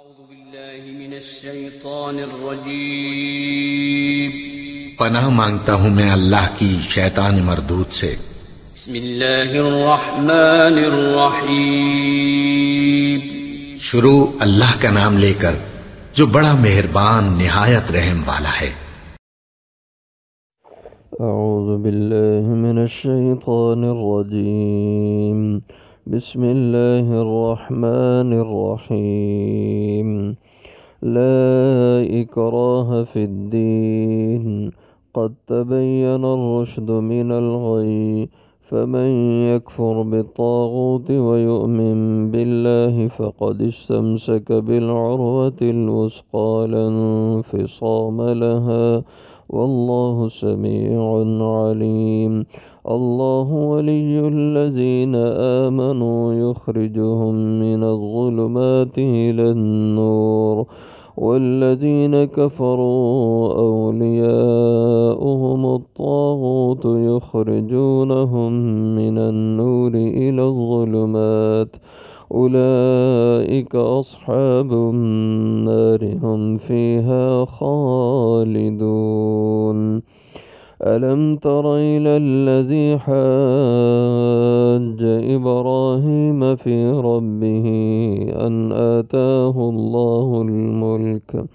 أعوذ بالله من الشيطان الرجيم پناہ مانگتا ہوں میں اللہ کی شیطان مردود سے۔ بسم الله الرحمن الرحيم شروع اللہ کا نام لے کر جو بڑا مہربان نہایت رحم والا ہے۔ اعوذ باللہ من الشیطان الرجیم بسم اللہ الرحمن الرحیم لا اکراہ فی الدین قد تبین الرشد من الغی فمن يكفر بالطاغوت ويؤمن بالله فقد استمسك بالعروة الوثقى لا انفصام لها والله سميع عليم الله ولي الذين آمنوا يخرجهم من الظلمات إلى النور والذين كفروا أولياؤهم الطاغوت يخرجونهم من النور إلى الظلمات أولئك أصحاب النار هم فيها خالدون ألم تر إلى الذي حاج إبراهيم في ربه أن آتاه الله الملك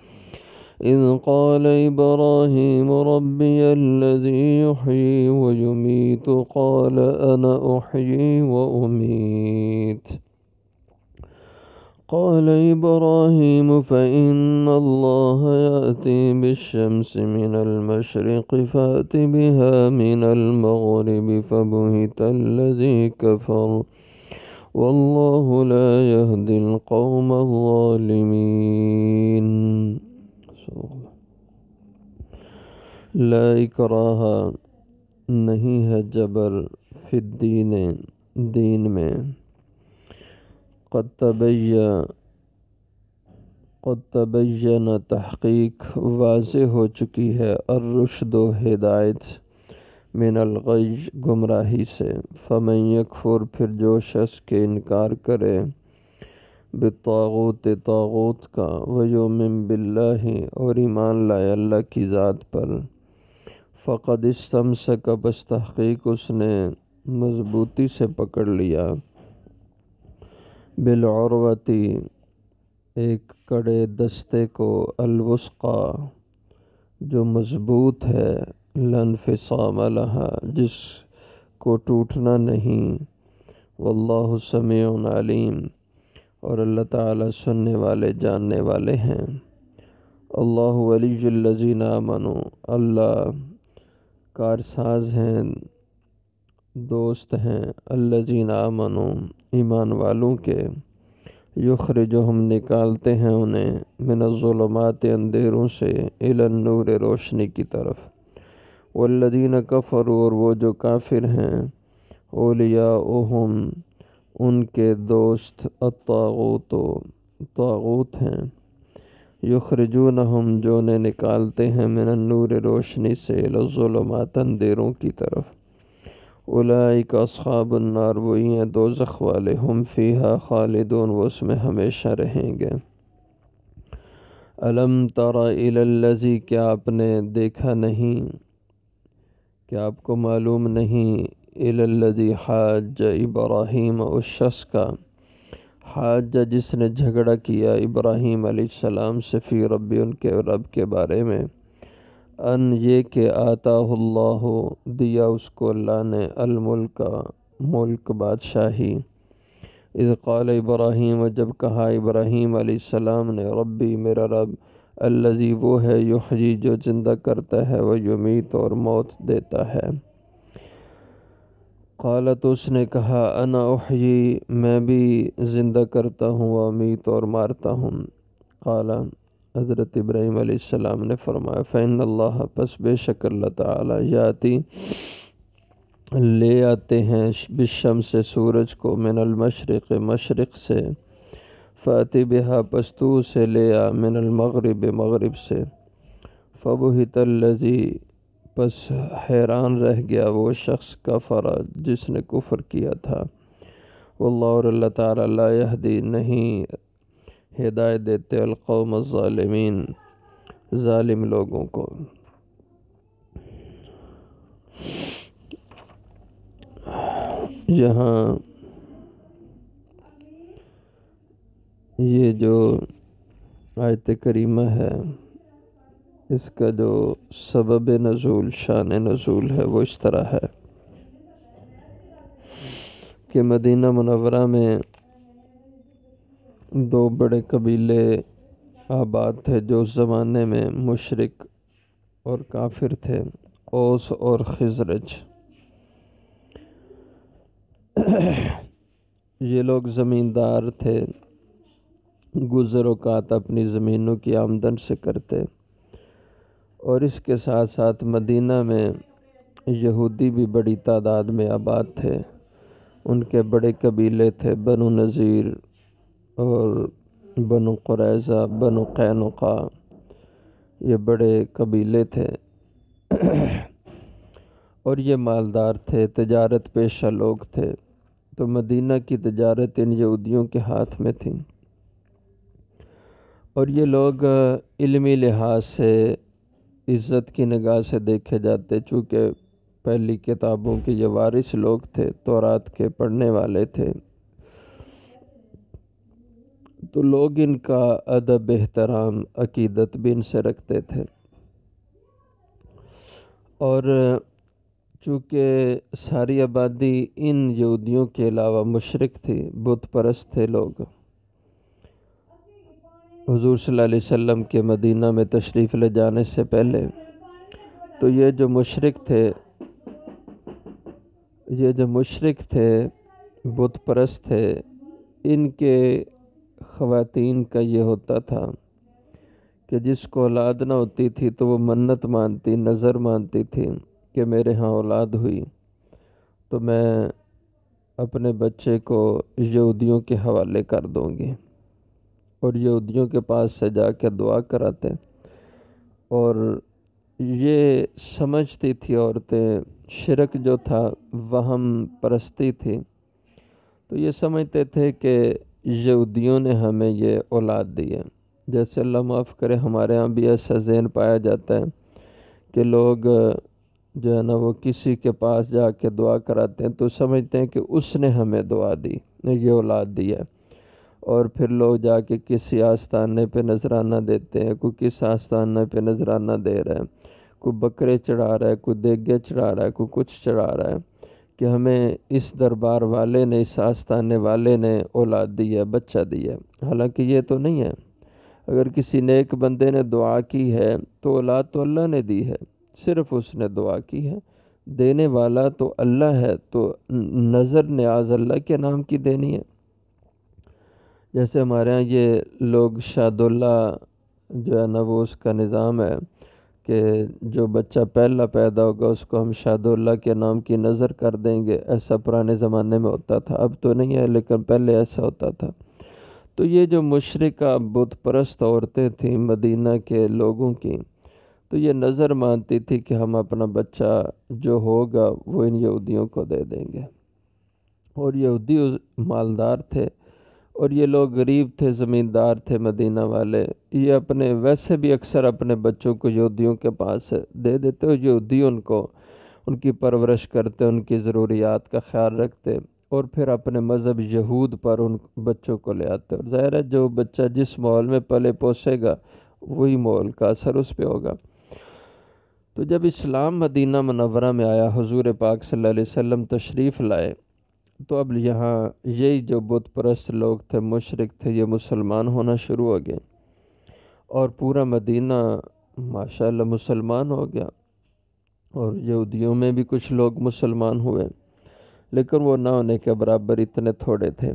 إذ قال إبراهيم ربي الذي يحيي ويميت قال أنا أحيي وأميت قال إبراهيم فإن الله يأتي بالشمس من المشرق فأت بها من المغرب فبهت الذي كفر والله لا يهدي القوم الظالمين لا اکراہ نہیں ہے جبر فی الدین دین میں قد تبین تحقیق واضح ہو چکی ہے الرشد و ہدایت من الغی گمراہی سے فمن یکفر پھر جو شخص کے انکار کرے بالطاغوت طاغوت کا ویؤمن باللہ اور ایمان لائے اللہ کی ذات پر فقد استمسک بس تحقیق اس نے مضبوطی سے پکڑ لیا بالعروتی ایک کڑے دستے کو الوثقی جو مضبوط ہے لا انفصام لہا جس کو ٹوٹنا نہیں واللہ سمیع علیم اور اللہ تعالیٰ سننے والے جاننے والے ہیں اللہ ولی الذین آمنوا اللہ کارساز ہیں دوست ہیں الذین آمنوا ایمان والوں کے یخرجہم نکالتے ہیں انہیں من الظلمات اندھیروں سے الی النور روشنی کی طرف والذین کفروا اور وہ جو کافر ہیں اولیاؤہم ان کے دوست الطاغوت طاغوت ہیں یخرجونہم جو انہیں نکالتے ہیں من النور روشنی سے الی الظلمات اندھیروں کی طرف اولئک اصحاب النار وہی ہیں دوزخ والے ہم فیہا خالدون وہ اس میں ہمیشہ رہیں گے الم تر الی الذی کیا آپ نے دیکھا نہیں کیا آپ کو معلوم نہیں الی الذی حاج ابراہیم اس شخص کا حاج جس نے جھگڑا کیا ابراہیم علیہ السلام سے فی ربی ان کے رب کے بارے میں ان یہ کہ آتاہ اللہ دیا اس کو اللہ نے الملک ملک بادشاہی اذ قال ابراہیم جب کہا ابراہیم علیہ السلام نے ربی میرا رب الذی وہ ہے یحیی جو زندہ کرتا ہے وہ یمیت اور موت دیتا ہے قالت اس نے کہا انا احیی میں بھی زندہ کرتا ہوں و امیت اور مارتا ہوں قال حضرت ابراہیم علیہ السلام نے فرمایا فإن اللہ پس بے شک اللہ تعالی یاتی لے آتے ہیں بالشمس سے سورج کو من المشرق مشرق سے فاتی بہا پس تو سے لے آ من المغرب مغرب سے فبہت الذی پس حیران رہ گیا وہ شخص کفر جس نے کفر کیا تھا واللہ اور اللہ تعالی لا یہدی نہیں ہدایت دیتے القوم الظالمین، ظالم لوگوں کو۔ یہاں یہ جو آیت کریمہ ہے، اس کا جو سبب نزول، شان نزول ہے، وہ اس طرح ہے کہ مدینہ منورہ میں دو بڑے قبیلے آباد تھے جو اس زمانے میں مشرک اور کافر تھے، اوس اور خزرج۔ یہ لوگ زمیندار تھے، گزر اوقات اپنی زمینوں کی آمدن سے کرتے، اور اس کے ساتھ ساتھ مدینہ میں یہودی بھی بڑی تعداد میں آباد تھے۔ ان کے بڑے قبیلے تھے بنو نذیر اور بنو قریظہ، بنو قینقاع، یہ بڑے قبیلے تھے اور یہ مالدار تھے، تجارت پیشہ لوگ تھے۔ تو مدینہ کی تجارت ان یہودیوں کے ہاتھ میں تھی، اور یہ لوگ علمی لحاظ سے عزت کی نگاہ سے دیکھے جاتے، چونکہ پہلی کتابوں کے یہ وارث لوگ تھے، تورات کے پڑھنے والے تھے، تو لوگ ان کا ادب، احترام، عقیدت بھی ان سے رکھتے تھے۔ اور چونکہ ساری آبادی ان یہودیوں کے علاوہ مشرک تھی، بت پرست تھے لوگ، حضور صلی اللہ علیہ وسلم کے مدینہ میں تشریف لے جانے سے پہلے تو یہ جو مشرک تھے، بت پرست تھے، ان کے خواتین کا یہ ہوتا تھا کہ جس کو اولاد نہ ہوتی تھی تو وہ منت مانتی، نظر مانتی تھی کہ میرے ہاں اولاد ہوئی تو میں اپنے بچے کو یہودیوں کے حوالے کر دوں گی، اور یہودیوں کے پاس سے جا کے دعا کراتے۔ اور یہ سمجھتی تھی عورتیں، شرک جو تھا وہم پرستی تھی، تو یہ سمجھتے تھے کہ یہودیوں نے ہمیں یہ اولاد دی ہے۔ جیسے اللہ معاف کرے، ہمارے ہاں بھی ایسا ذہن پایا جاتا ہے کہ لوگ جو ہے نا وہ کسی کے پاس جا کے دعا کراتے ہیں تو سمجھتے ہیں کہ اس نے ہمیں دعا دی، یہ اولاد دی ہے، اور پھر لوگ جا کے کسی آستانے پہ نذرانہ دیتے ہیں، کوئی کس آستانے پہ نذرانہ دے رہا ہے، کوئی بکرے چڑھا رہا ہے، کوئی دیگے چڑھا رہا ہے، کوئی کچھ چڑھا رہا ہے کہ ہمیں اس دربار والے نے، اس آستانے والے نے اولاد دی ہے، بچہ دی ہے۔ حالانکہ یہ تو نہیں ہے۔ اگر کسی نیک بندے نے دعا کی ہے تو اولاد تو اللہ نے دی ہے، صرف اس نے دعا کی ہے، دینے والا تو اللہ ہے، تو نظر نیاز اللہ کے نام کی دینی ہے۔ جیسے ہمارے ہاں یہ لوگ شاد اللہ جو ہے نا وہ اس کا نظام ہے کہ جو بچہ پہلا پیدا ہوگا اس کو ہم شاد اللہ کے نام کی نظر کر دیں گے، ایسا پرانے زمانے میں ہوتا تھا، اب تو نہیں ہے لیکن پہلے ایسا ہوتا تھا۔ تو یہ جو مشرکہ بت پرست عورتیں تھیں مدینہ کے لوگوں کی، تو یہ نظر مانتی تھی کہ ہم اپنا بچہ جو ہوگا وہ ان یہودیوں کو دے دیں گے، اور یہودی مالدار تھے اور یہ لوگ غریب تھے، زمیندار تھے مدینہ والے، یہ اپنے ویسے بھی اکثر اپنے بچوں کو یہودیوں کے پاس دے دیتے، اور یہودی ان کی پرورش کرتے، ان کی ضروریات کا خیال رکھتے، اور پھر اپنے مذہب یہود پر ان بچوں کو لے آتے۔ اور ظاہر ہے جو بچہ جس ماحول میں پلے پوسے گا وہی ماحول کا اثر اس پہ ہوگا۔ تو جب اسلام مدینہ منورہ میں آیا، حضور پاک صلی اللہ علیہ وسلم تشریف لائے، تو اب یہاں یہی جو بت پرست لوگ تھے، مشرک تھے، یہ مسلمان ہونا شروع ہو گئے، اور پورا مدینہ ماشاءاللہ مسلمان ہو گیا، اور یہودیوں میں بھی کچھ لوگ مسلمان ہوئے، لیکن وہ نہ ہونے کے برابر اتنے تھوڑے تھے۔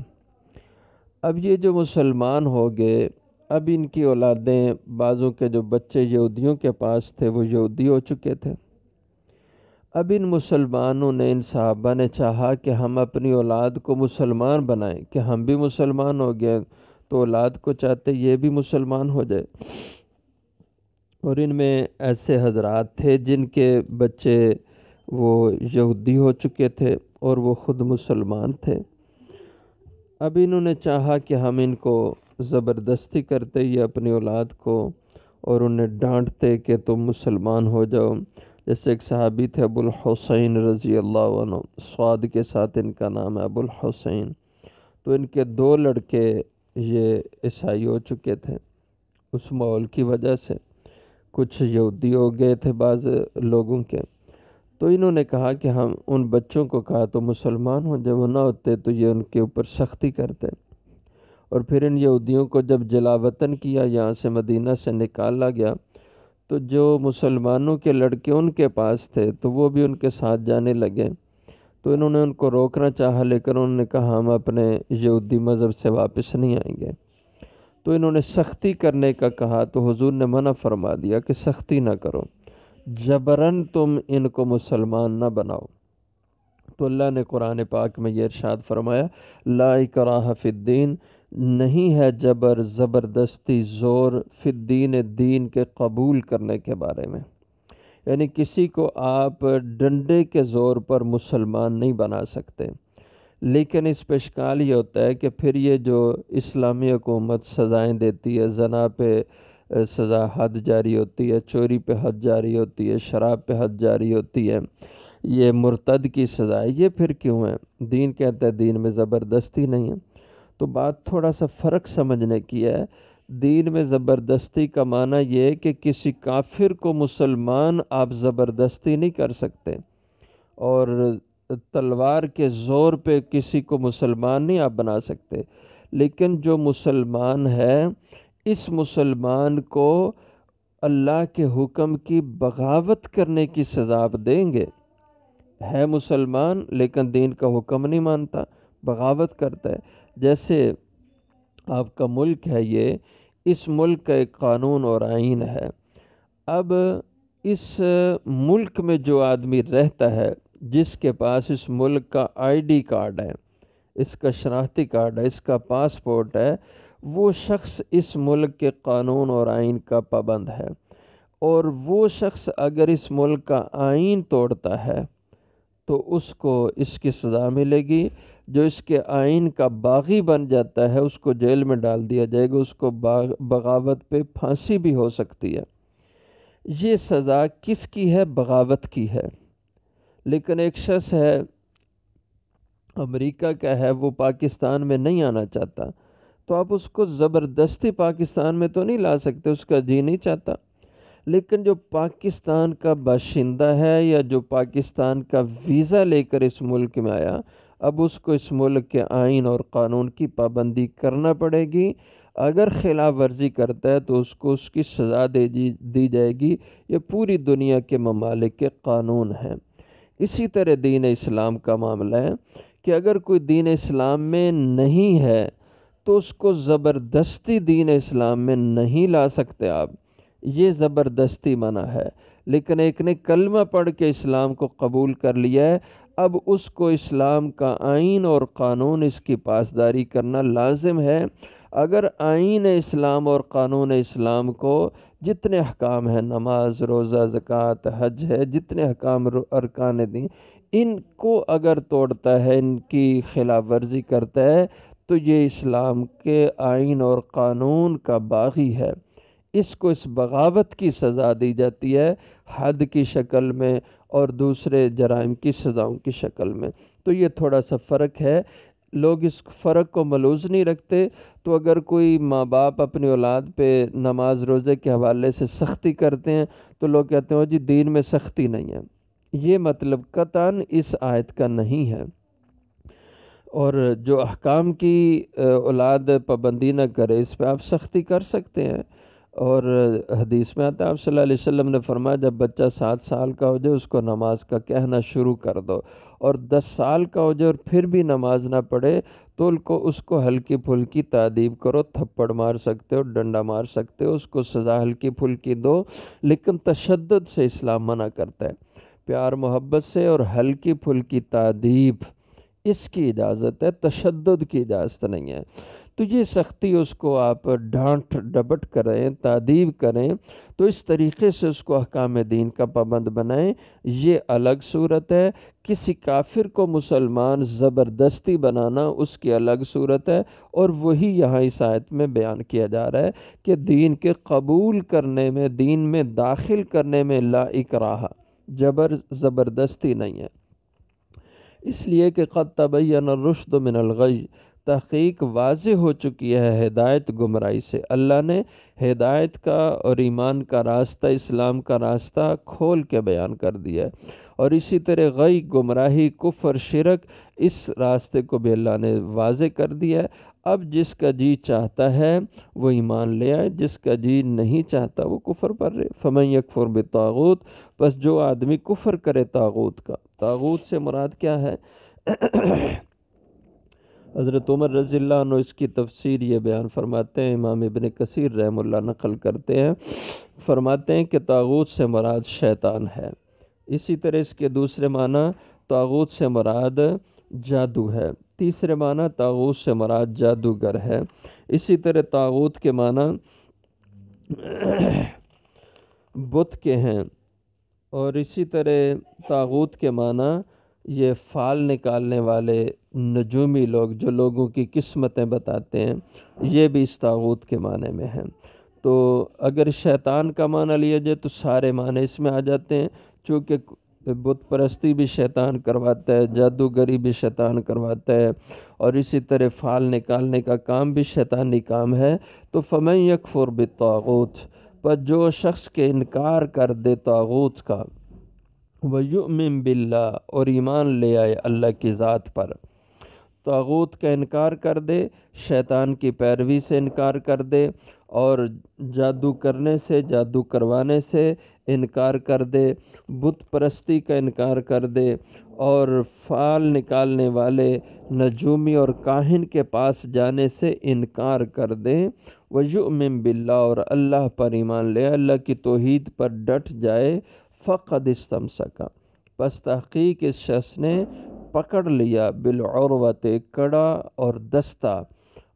اب یہ جو مسلمان ہو گئے، اب ان کی اولادیں، بعضوں کے جو بچے یہودیوں کے پاس تھے وہ یہودی ہو چکے تھے۔ اب ان مسلمانوں نے، ان صحابہ نے چاہا کہ ہم اپنی اولاد کو مسلمان بنائیں، کہ ہم بھی مسلمان ہو گئے تو اولاد کو چاہتے یہ بھی مسلمان ہو جائے۔ اور ان میں ایسے حضرات تھے جن کے بچے وہ یہودی ہو چکے تھے اور وہ خود مسلمان تھے۔ اب انہوں نے چاہا کہ ہم ان کو زبردستی کرتے یہ اپنی اولاد کو اور انہیں ڈانٹتے کہ تم مسلمان ہو جاؤ. جیسے ایک صحابی تھے ابو الحسین رضی اللہ عنہ، صاد کے ساتھ ان کا نام ہے ابو الحسین. تو ان کے 2 لڑکے یہ عیسائی ہو چکے تھے. اس ماحول کی وجہ سے کچھ یہودی ہو گئے تھے بعض لوگوں کے. تو انہوں نے کہا کہ ہم ان بچوں کو کہا تو مسلمان ہوں، جب وہ نہ ہوتے تو یہ ان کے اوپر سختی کرتے. اور پھر ان یہودیوں کو جب جلا وطن کیا، یہاں سے مدینہ سے نکالا گیا، تو جو مسلمانوں کے لڑکے ان کے پاس تھے تو وہ بھی ان کے ساتھ جانے لگے. تو انہوں نے ان کو روکنا چاہا، لیکن انہوں نے کہا ہم اپنے یہودی مذہب سے واپس نہیں آئیں گے. تو انہوں نے سختی کرنے کا کہا تو حضور نے منع فرما دیا کہ سختی نہ کرو، جبراً تم ان کو مسلمان نہ بناؤ. تو اللہ نے قرآن پاک میں یہ ارشاد فرمایا، لا اکراہ فی الدین، نہیں ہے جبر، زبردستی، زور، فی الدین، دین کے قبول کرنے کے بارے میں. یعنی کسی کو آپ ڈنڈے کے زور پر مسلمان نہیں بنا سکتے. لیکن اس پہ اشکال یہ ہوتا ہے کہ پھر یہ جو اسلامی حکومت سزائیں دیتی ہے، زنا پہ سزا حد جاری ہوتی ہے، چوری پہ حد جاری ہوتی ہے، شراب پہ حد جاری ہوتی ہے، یہ مرتد کی سزا ہے، یہ پھر کیوں ہے؟ دین کہتا ہے دین میں زبردستی نہیں ہے. تو بات تھوڑا سا فرق سمجھنے کی ہے. دین میں زبردستی کا معنی یہ ہے کہ کسی کافر کو مسلمان آپ زبردستی نہیں کر سکتے، اور تلوار کے زور پہ کسی کو مسلمان نہیں آپ بنا سکتے. لیکن جو مسلمان ہے، اس مسلمان کو اللہ کے حکم کی بغاوت کرنے کی سزا آپ دیں گے. ہے مسلمان لیکن دین کا حکم نہیں مانتا، بغاوت کرتا ہے. جیسے آپ کا ملک ہے، یہ اس ملک کا ایک قانون اور آئین ہے. اب اس ملک میں جو آدمی رہتا ہے، جس کے پاس اس ملک کا ID کارڈ ہے، اس کا شناختی کارڈ ہے، اس کا پاسپورٹ ہے، وہ شخص اس ملک کے قانون اور آئین کا پابند ہے. اور وہ شخص اگر اس ملک کا آئین توڑتا ہے تو اس کو اس کی سزا ملے گی. جو اس کے آئین کا باغی بن جاتا ہے اس کو جیل میں ڈال دیا جائے گا، اس کو بغاوت پہ پھانسی بھی ہو سکتی ہے. یہ سزا کس کی ہے؟ بغاوت کی ہے. لیکن ایک شخص ہے، امریکہ کا ہے، وہ پاکستان میں نہیں آنا چاہتا، تو آپ اس کو زبردستی پاکستان میں تو نہیں لا سکتے، اس کا جی نہیں چاہتا. لیکن جو پاکستان کا باشندہ ہے یا جو پاکستان کا ویزا لے کر اس ملک میں آیا، اب اس کو اس ملک کے آئین اور قانون کی پابندی کرنا پڑے گی. اگر خلاف ورزی کرتا ہے تو اس کو اس کی سزا دی جائے گی. یہ پوری دنیا کے ممالک کے قانون ہیں. اسی طرح دین اسلام کا معاملہ ہے کہ اگر کوئی دین اسلام میں نہیں ہے تو اس کو زبردستی دین اسلام میں نہیں لا سکتے آپ. یہ زبردستی منع ہے. لیکن ایک نے کلمہ پڑھ کے اسلام کو قبول کر لیا ہے، اب اس کو اسلام کا آئین اور قانون اس کی پاسداری کرنا لازم ہے. اگر آئین اسلام اور قانون اسلام کو جتنے احکام ہیں، نماز، روزہ، زکوٰۃ، حج ہے، جتنے احکام ارکان دین، ان کو اگر توڑتا ہے، ان کی خلاف ورزی کرتا ہے، تو یہ اسلام کے آئین اور قانون کا باغی ہے. اس کو اس بغاوت کی سزا دی جاتی ہے، حد کی شکل میں اور دوسرے جرائم کی سزاؤں کی شکل میں. تو یہ تھوڑا سا فرق ہے. لوگ اس فرق کو ملحوظ نہیں رکھتے. تو اگر کوئی ماں باپ اپنی اولاد پہ نماز روزے کے حوالے سے سختی کرتے ہیں تو لوگ کہتے ہیں جی دین میں سختی نہیں ہے. یہ مطلب قطعاً اس آیت کا نہیں ہے. اور جو احکام کی اولاد پابندی نہ کرے، اس پہ آپ سختی کر سکتے ہیں. اور حدیث میں آتا ہے، آپ صلی اللہ علیہ وسلم نے فرمایا جب بچہ 7 سال کا ہو جائے اس کو نماز کا کہنا شروع کر دو، اور 10 سال کا ہو جائے اور پھر بھی نماز نہ پڑھے تو اس کو ہلکی پھلکی تادیب کرو. تھپڑ مار سکتے ہو، ڈنڈا مار سکتے ہو، اس کو سزا ہلکی پھلکی دو. لیکن تشدد سے اسلام منع کرتا ہے. پیار محبت سے اور ہلکی پھلکی تادیب، اس کی اجازت ہے، تشدد کی اجازت نہیں ہے. تو یہ سختی اس کو آپ ڈانٹ ڈپٹ کریں، تادیب کریں، تو اس طریقے سے اس کو احکام دین کا پابند بنائیں، یہ الگ صورت ہے۔ کسی کافر کو مسلمان زبردستی بنانا اس کی الگ صورت ہے، اور وہی یہاں اس آیت میں بیان کیا جا رہا ہے کہ دین کے قبول کرنے میں، دین میں داخل کرنے میں لا اکراہ، زبردستی نہیں ہے۔ اس لیے کہ قد تبین الرشد من الغی، تحقیق واضح ہو چکی ہے ہدایت گمراہی سے۔ اللہ نے ہدایت کا اور ایمان کا راستہ، اسلام کا راستہ کھول کے بیان کر دیا ہے، اور اسی طرح غی، گمراہی، کفر، شرک، اس راستے کو بھی اللہ نے واضح کر دیا ہے۔ اب جس کا جی چاہتا ہے وہ ایمان لے آئے، جس کا جی نہیں چاہتا وہ کفر پر رہے۔ فمن یکفر بالطاغوت، بس جو آدمی کفر کرے طاغوت کا۔ طاغوت سے مراد کیا ہے؟ حضرت عمر رضی اللہ عنہ اس کی تفسیر یہ بیان فرماتے ہیں، امام ابن کثیر رحم اللہ نقل کرتے ہیں، فرماتے ہیں کہ طاغوت سے مراد شیطان ہے۔ اسی طرح اس کے دوسرے معنی طاغوت سے مراد جادو ہے، تیسرے معنی طاغوت سے مراد جادوگر ہے، اسی طرح طاغوت کے معنی بت کے ہیں، اور اسی طرح طاغوت کے معنی یہ فال نکالنے والے نجومی لوگ جو لوگوں کی قسمتیں بتاتے ہیں، یہ بھی اس طاغوت کے معنی میں ہیں۔ تو اگر شیطان کا معنی لیا جائے تو سارے معنی اس میں آ جاتے ہیں، چونکہ بت پرستی بھی شیطان کرواتا ہے، جادوگری بھی شیطان کرواتا ہے، اور اسی طرح فال نکالنے کا کام بھی شیطانی کام ہے۔ تو فمن یکفر بالطاغوت، پر جو شخص کے انکار کر دے طاغوت کا، وَيُؤْمِن بِاللَّهِ، اور ایمان لے آئے اللہ کی ذات پر، طاغوت کا انکار کر دے، شیطان کی پیروی سے انکار کر دے، اور جادو کرنے سے، جادو کروانے سے انکار کر دے، بت پرستی کا انکار کر دے، اور فال نکالنے والے نجومی اور کاہن کے پاس جانے سے انکار کر دے، وَيُؤْمِن بِاللَّهِ، اور اللہ پر ایمان لے، اللہ کی توحید پر ڈٹ جائے، فقد استمسک، پس تحقیق اس شخص نے پکڑ لیا، بالعروۃ، کڑا اور دستہ،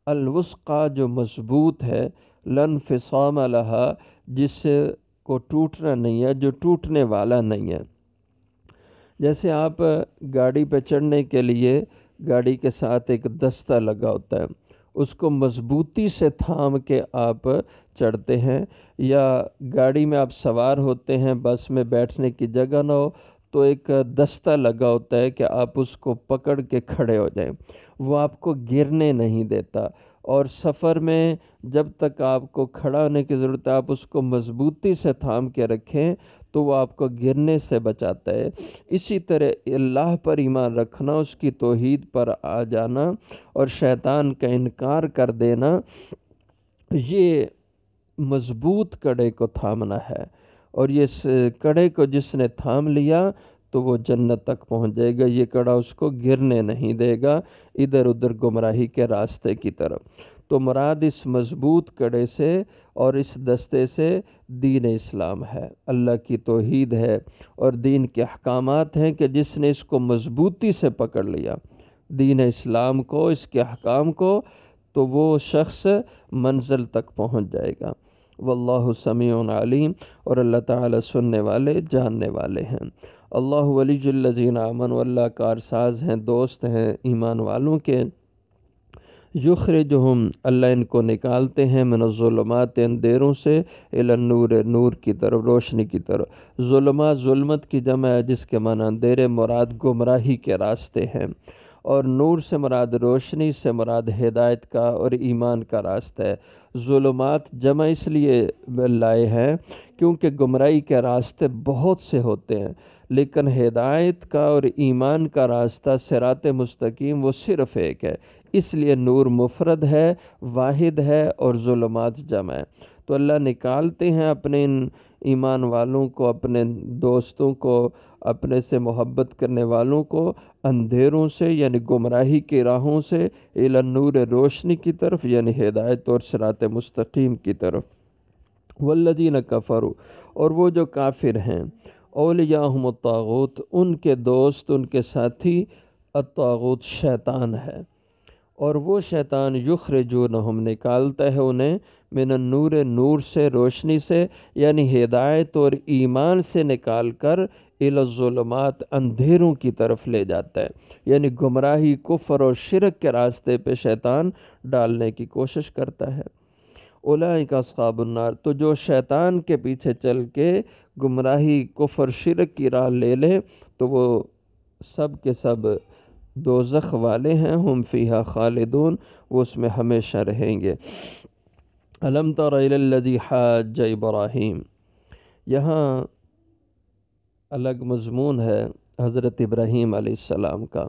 الوثقی، جو مضبوط ہے، لا انفصام لہا، جس کو ٹوٹنا نہیں ہے، جو ٹوٹنے والا نہیں ہے۔ جیسے آپ گاڑی پہ چڑھنے کے لیے گاڑی کے ساتھ ایک دستہ لگا ہوتا ہے، اس کو مضبوطی سے تھام کے آپ چڑھتے ہیں، یا گاڑی میں آپ سوار ہوتے ہیں، بس میں بیٹھنے کی جگہ نہ ہو تو ایک دستہ لگا ہوتا ہے کہ آپ اس کو پکڑ کے کھڑے ہو جائیں، وہ آپ کو گرنے نہیں دیتا، اور سفر میں جب تک آپ کو کھڑا ہونے کی ضرورت ہے آپ اس کو مضبوطی سے تھام کے رکھیں تو وہ آپ کو گرنے سے بچاتا ہے۔ اسی طرح اللہ پر ایمان رکھنا، اس کی توحید پر آ جانا اور شیطان کا انکار کر دینا، یہ مضبوط کڑے کو تھامنا ہے، اور یہ کڑے کو جس نے تھام لیا تو وہ جنت تک پہنچ جائے گا، یہ کڑا اس کو گرنے نہیں دے گا ادھر ادھر گمراہی کے راستے کی طرف۔ تو مراد اس مضبوط کڑے سے اور اس دستے سے دین اسلام ہے، اللہ کی توحید ہے، اور دین کے احکامات ہیں کہ جس نے اس کو مضبوطی سے پکڑ لیا، دین اسلام کو، اس کے احکام کو، تو وہ شخص منزل تک پہنچ جائے گا۔ واللہ سمیع علیم، اور اللہ تعالی سننے والے، جاننے والے ہیں۔ اللہ ولی الذین آمنوا، اللہ کارساز ہیں، دوست ہیں ایمان والوں کے، یخرجہم، اللہ ان کو نکالتے ہیں، من الظلمات، اندھیروں سے، الی النور، نور کی طرف، روشنی کی طرف۔ ظلمات ظلمت کی جمع ہے جس کے معنی اندھیرے، مراد گمراہی کے راستے ہیں، اور نور سے مراد روشنی، سے مراد ہدایت کا اور ایمان کا راستہ ہے۔ ظلمات جمع اس لیے لائے ہیں کیونکہ گمراہی کے راستے بہت سے ہوتے ہیں، لیکن ہدایت کا اور ایمان کا راستہ صراط مستقیم وہ صرف ایک ہے، اس لیے نور مفرد ہے، واحد ہے، اور ظلمات جمع ہے۔ تو اللہ نکالتے ہیں اپنے ان ایمان والوں کو، اپنے دوستوں کو، اپنے سے محبت کرنے والوں کو اندھیروں سے یعنی گمراہی کی راہوں سے، الی النور، روشنی کی طرف یعنی ہدایت اور صراط مستقیم کی طرف۔ والذین کفروا، اور وہ جو کافر ہیں، اولیاءہم الطاغوت، ان کے دوست، ان کے ساتھی الطاغوت شیطان ہے، اور وہ شیطان یخرجونہم نکالتا ہے انہیں من النور نور سے، روشنی سے، یعنی ہدایت اور ایمان سے نکال کر الی الظلمات اندھیروں کی طرف لے جاتا ہے، یعنی گمراہی، کفر اور شرک کے راستے پہ شیطان ڈالنے کی کوشش کرتا ہے۔ اولئک اصحاب النار، تو جو شیطان کے پیچھے چل کے گمراہی، کفر، شرک کی راہ لے لے تو وہ سب کے سب دوزخ والے ہیں، ہم فیہا خالدون، وہ اس میں ہمیشہ رہیں گے۔ الم تر الی الذی حاج ابراہیم، یہاں الگ مضمون ہے حضرت ابراہیم علیہ السلام کا،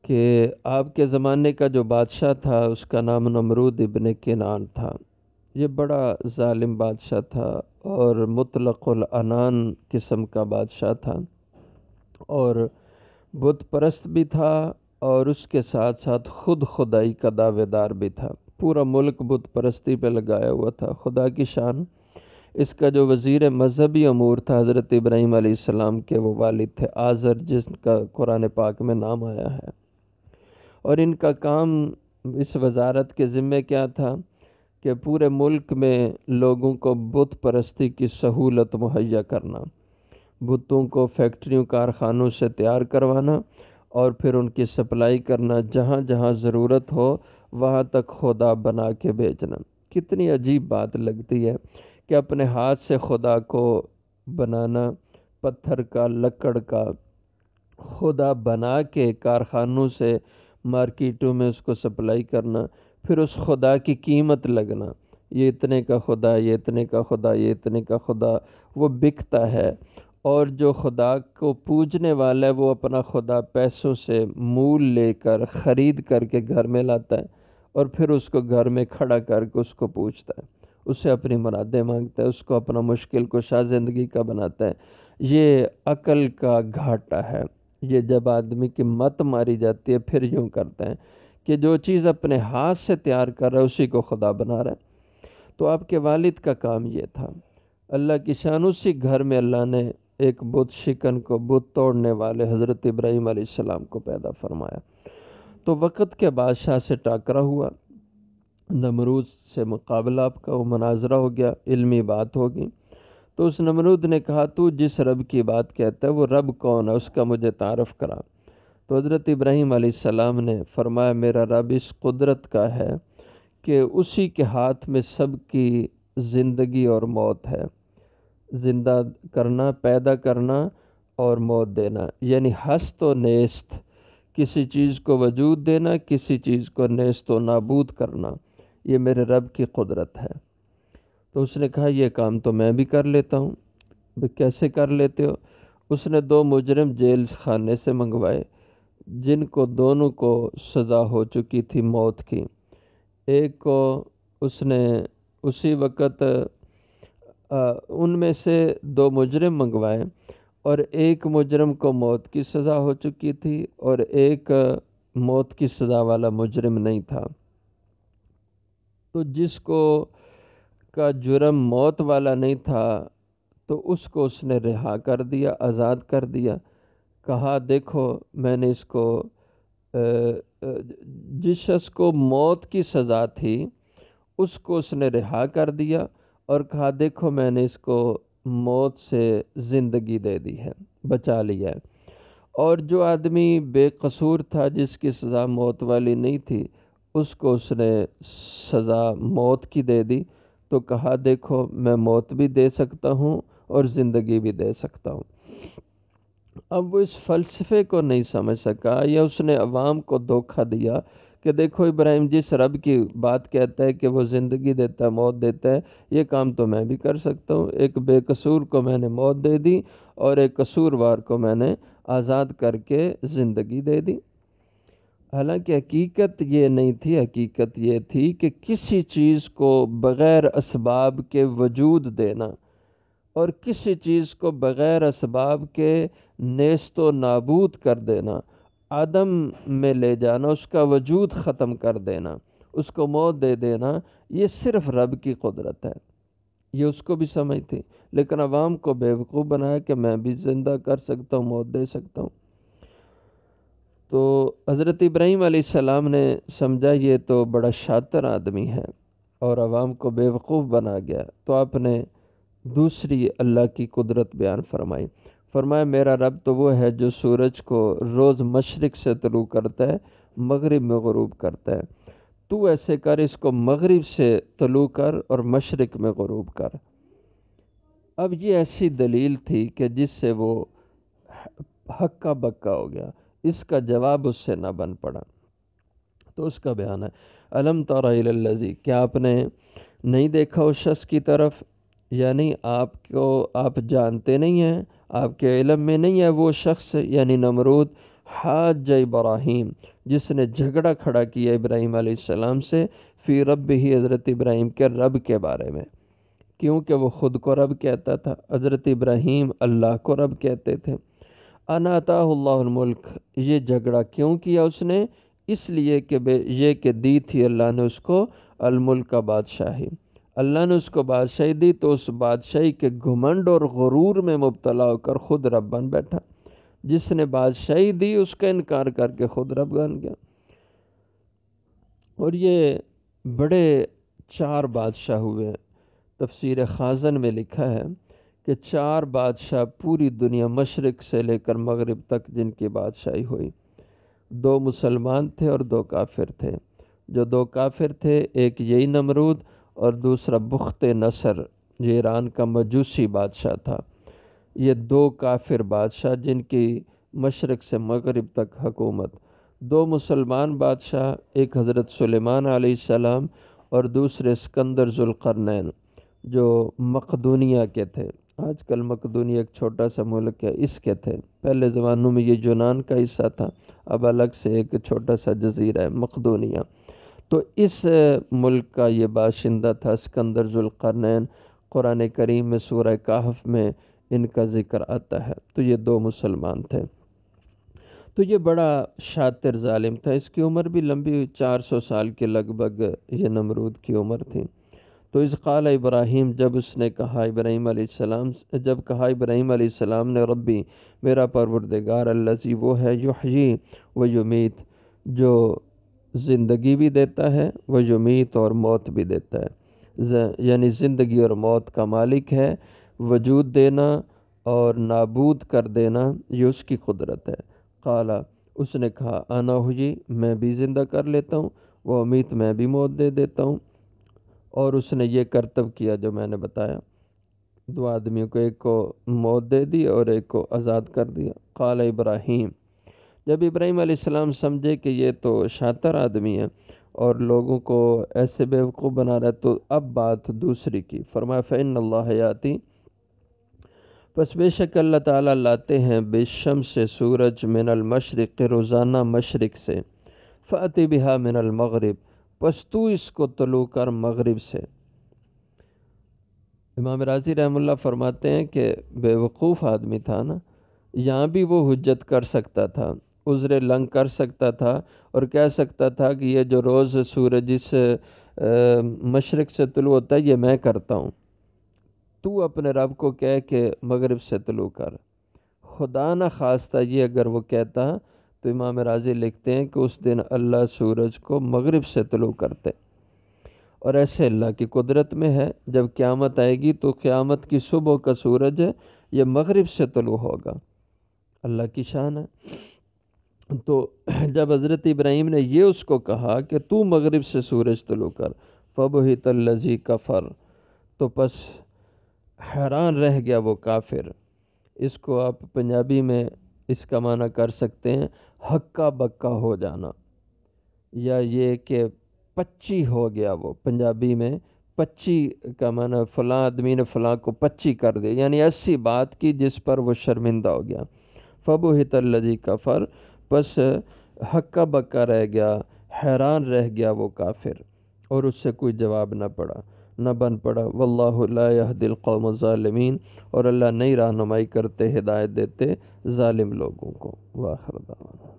کہ آپ کے زمانے کا جو بادشاہ تھا اس کا نام نمرود ابن کنعان تھا۔ یہ بڑا ظالم بادشاہ تھا اور مطلق العنان قسم کا بادشاہ تھا، اور بت پرست بھی تھا، اور اس کے ساتھ ساتھ خود خدائی کا دعوے دار بھی تھا۔ پورا ملک بت پرستی پہ لگایا ہوا تھا، خدا کی شان۔ اس کا جو وزیر مذہبی امور تھا حضرت ابراہیم علیہ السلام کے وہ والد تھے آزر، جس کا قرآن پاک میں نام آیا ہے۔ اور ان کا کام، اس وزارت کے ذمے کیا تھا کہ پورے ملک میں لوگوں کو بت پرستی کی سہولت مہیا کرنا، بتوں کو فیکٹریوں، کارخانوں سے تیار کروانا اور پھر ان کی سپلائی کرنا، جہاں جہاں ضرورت ہو وہاں تک خدا بنا کے بھیجنا۔ کتنی عجیب بات لگتی ہے کہ اپنے ہاتھ سے خدا کو بنانا، پتھر کا، لکڑ کا خدا بنا کے کارخانوں سے مارکیٹوں میں اس کو سپلائی کرنا، پھر اس خدا کی قیمت لگنا، یہ اتنے کا خدا، یہ اتنے کا خدا، یہ اتنے کا خدا، وہ بکتا ہے۔ اور جو خدا کو پوجنے والا ہے وہ اپنا خدا پیسوں سے مول لے کر، خرید کر کے گھر میں لاتا ہے، اور پھر اس کو گھر میں کھڑا کر کے اس کو پوجتا ہے، اس سے اپنی مرادیں مانگتا ہے، اس کو اپنا مشکل کشا زندگی کا بناتا ہے۔ یہ عقل کا گھاٹا ہے۔ یہ جب آدمی کی مت ماری جاتی ہے پھر یوں کرتا ہے کہ جو چیز اپنے ہاتھ سے تیار کر رہا ہے اسی کو خدا بنا رہا ہے۔ تو آپ کے والد کا کام یہ تھا۔ اللہ کی شان، اسی گھر میں اللہ نے ایک بت شکن کو، بت توڑنے والے حضرت ابراہیم علیہ السلام کو پیدا فرمایا۔ تو وقت کے بادشاہ سے ٹاکرا ہوا، نمرود سے مقابلہ، آپ کا وہ مناظرہ ہو گیا، علمی بات ہوگی۔ تو اس نمرود نے کہا تو جس رب کی بات کہتا ہے وہ رب کون ہے، اس کا مجھے تعارف کرا۔ تو حضرت ابراہیم علیہ السلام نے فرمایا میرا رب اس قدرت کا ہے کہ اسی کے ہاتھ میں سب کی زندگی اور موت ہے، زندہ کرنا، پیدا کرنا اور موت دینا، یعنی ہست و نیست، کسی چیز کو وجود دینا، کسی چیز کو نیست و نابود کرنا، یہ میرے رب کی قدرت ہے۔ تو اس نے کہا یہ کام تو میں بھی کر لیتا ہوں۔ کیسے کر لیتے ہو؟ اس نے 2 مجرم جیل خانے سے منگوائے، جن کو دونوں کو سزا ہو چکی تھی موت کی۔ ایک کو اس نے اسی وقت ان میں سے 2 مجرم منگوائے، اور ایک مجرم کو موت کی سزا ہو چکی تھی اور ایک موت کی سزا والا مجرم نہیں تھا۔ تو جس کو کا جرم موت والا نہیں تھا تو اس کو اس نے رہا کر دیا، آزاد کر دیا۔ کہا دیکھو میں نے اس کو جس شخص کو موت کی سزا تھی اس کو اس نے رہا کر دیا، اور کہا دیکھو میں نے اس کو موت سے زندگی دے دی ہے، بچا لیا ہے۔ اور جو آدمی بے قصور تھا، جس کی سزا موت والی نہیں تھی، اس کو اس نے سزا موت کی دے دی۔ تو کہا دیکھو میں موت بھی دے سکتا ہوں اور زندگی بھی دے سکتا ہوں۔ اب وہ اس فلسفے کو نہیں سمجھ سکا، یا اس نے عوام کو دھوکہ دیا کہ دیکھو ابراہیم جس رب کی بات کہتا ہے کہ وہ زندگی دیتا ہے، موت دیتا ہے، یہ کام تو میں بھی کر سکتا ہوں۔ ایک بے قصور کو میں نے موت دے دی اور ایک قصوروار کو میں نے آزاد کر کے زندگی دے دی۔ حالانکہ حقیقت یہ نہیں تھی، حقیقت یہ تھی کہ کسی چیز کو بغیر اسباب کے وجود دینا اور کسی چیز کو بغیر اسباب کے نیست و نابود کر دینا، عدم میں لے جانا، اس کا وجود ختم کر دینا، اس کو موت دے دینا، یہ صرف رب کی قدرت ہے۔ یہ اس کو بھی سمجھ تھی، لیکن عوام کو بیوقوف بنایا کہ میں بھی زندہ کر سکتا ہوں، موت دے سکتا ہوں۔ تو حضرت ابراہیم علیہ السلام نے سمجھا یہ تو بڑا شاطر آدمی ہے اور عوام کو بیوقوف بنا گیا، تو آپ نے دوسری اللہ کی قدرت بیان فرمائی۔ فرمایا میرا رب تو وہ ہے جو سورج کو روز مشرق سے طلوع کرتا ہے، مغرب میں غروب کرتا ہے، تو ایسے کر، اس کو مغرب سے طلوع کر اور مشرق میں غروب کر۔ اب یہ ایسی دلیل تھی کہ جس سے وہ ہکا بکا ہو گیا، اس کا جواب اس سے نہ بن پڑا۔ تو اس کا بیان ہے الم تر الی الذی، کیا آپ نے نہیں دیکھا اس شخص کی طرف، یعنی آپ جانتے نہیں ہیں، آپ کے علم میں نہیں ہے وہ شخص یعنی نمرود، حاج ابراہیم، جس نے جھگڑا کھڑا کیا ابراہیم علیہ السلام سے، فی رب ہی، حضرت ابراہیم کے رب کے بارے میں، کیونکہ وہ خود کو رب کہتا تھا، حضرت ابراہیم اللہ کو رب کہتے تھے۔ انا عطاہ اللہ الملک، یہ جھگڑا کیوں کیا اس نے؟ اس لیے کہ یہ کہ دی تھی اللہ نے اس کو الملک کا بادشاہی، اللہ نے اس کو بادشاہی دی تو اس بادشاہی کے گھمنڈ اور غرور میں مبتلا ہو کر خود رب بن بیٹھا۔ جس نے بادشاہی دی اس کا انکار کر کے خود رب بن گیا۔ اور یہ بڑے 4 بادشاہ ہوئے، تفسیر خازن میں لکھا ہے کہ 4 بادشاہ پوری دنیا مشرق سے لے کر مغرب تک جن کی بادشاہی ہوئی، 2 مسلمان تھے اور 2 کافر تھے۔ جو 2 کافر تھے، ایک یہی نمرود اور دوسرا بخت نصر، جو ایران کا مجوسی بادشاہ تھا۔ یہ 2 کافر بادشاہ جن کی مشرق سے مغرب تک حکومت، 2 مسلمان بادشاہ، ایک حضرت سلیمان علیہ السلام اور دوسرے اسکندر ذوالقرنین جو مقدونیہ کے تھے۔ آج کل مقدونیہ ایک چھوٹا سا ملک ہے، اس کے تھے۔ پہلے زمانوں میں یہ یونان کا حصہ تھا، اب الگ سے ایک چھوٹا سا جزیرہ ہے مقدونیہ۔ تو اس ملک کا یہ باشندہ تھا اسکندر ذوالقرنین۔ قرآن کریم میں سورہ کہف میں ان کا ذکر آتا ہے۔ تو یہ 2 مسلمان تھے۔ تو یہ بڑا شاطر ظالم تھا، اس کی عمر بھی لمبی، 400 سال کے لگ بھگ یہ نمرود کی عمر تھی۔ تو اس قال ابراہیم، جب اس نے کہا ابراہیم علیہ السلام نے، ربی، میرا پروردگار، الذی، وہ ہے، یحیی و یمیت، جو زندگی بھی دیتا ہے، وہ یمیت، اور موت بھی دیتا ہے، یعنی زندگی اور موت کا مالک ہے، وجود دینا اور نابود کر دینا یہ اس کی قدرت ہے۔ قال، اس نے کہا، انا ہوئی، میں بھی زندہ کر لیتا ہوں، وہ امیت، میں بھی موت دے دیتا ہوں۔ اور اس نے یہ کرتب کیا جو میں نے بتایا، 2 آدمیوں کو، ایک کو موت دے دی اور ایک کو آزاد کر دیا۔ قال ابراہیم، جب ابراہیم علیہ السلام سمجھے کہ یہ تو شاطر آدمی ہے اور لوگوں کو ایسے بیوقوف بنا رہا ہے، تو اب بات دوسری کی۔ فرمایا فإن اللہ یاتی، پس بے شک اللہ تعالیٰ لاتے ہیں، بالشمس سے، سورج، من المشرق، روزانہ مشرق سے، فأتی بہا من المغرب، پس تو اس کو طلوع کر مغرب سے۔ امام راضی رحمہ اللہ فرماتے ہیں کہ بے وقوف آدمی تھا نا، یہاں بھی وہ حجت کر سکتا تھا، عذر لنگ کر سکتا تھا اور کہہ سکتا تھا کہ یہ جو روز سورج اس مشرق سے طلوع ہوتا ہے یہ میں کرتا ہوں، تو اپنے رب کو کہہ کہ مغرب سے طلوع کر۔ خدا نہ خواستہ یہ اگر وہ کہتا تو امام راضی لکھتے ہیں کہ اس دن اللہ سورج کو مغرب سے طلوع کرتے، اور ایسے اللہ کی قدرت میں ہے، جب قیامت آئے گی تو قیامت کی صبح کا سورج ہے یہ مغرب سے طلوع ہوگا، اللہ کی شان ہے۔ تو جب حضرت ابراہیم نے یہ اس کو کہا کہ تو مغرب سے سورج طلوع کر، فَبُہِتَ الَّذِي کَفَرَ، تو پس حیران رہ گیا وہ کافر۔ اس کو آپ پنجابی میں اس کا معنی کر سکتے ہیں ہکا بکا ہو جانا، یا یہ کہ پچی ہو گیا وہ، پنجابی میں پچی کا معنی فلاں آدمی نے فلاں کو پچی کر دیا، یعنی ایسی بات کی جس پر وہ شرمندہ ہو گیا۔ فَبُہِتَ الَّذِي کَفَرَ، پس ہکا بکا رہ گیا، حیران رہ گیا وہ کافر، اور اس سے کوئی جواب نہ بن پڑا۔ واللہ لا یہدی القوم الظالمین، اور اللہ نہیں رہنمائی کرتے، ہدایت دیتے ظالم لوگوں کو۔ وآخر دعوانا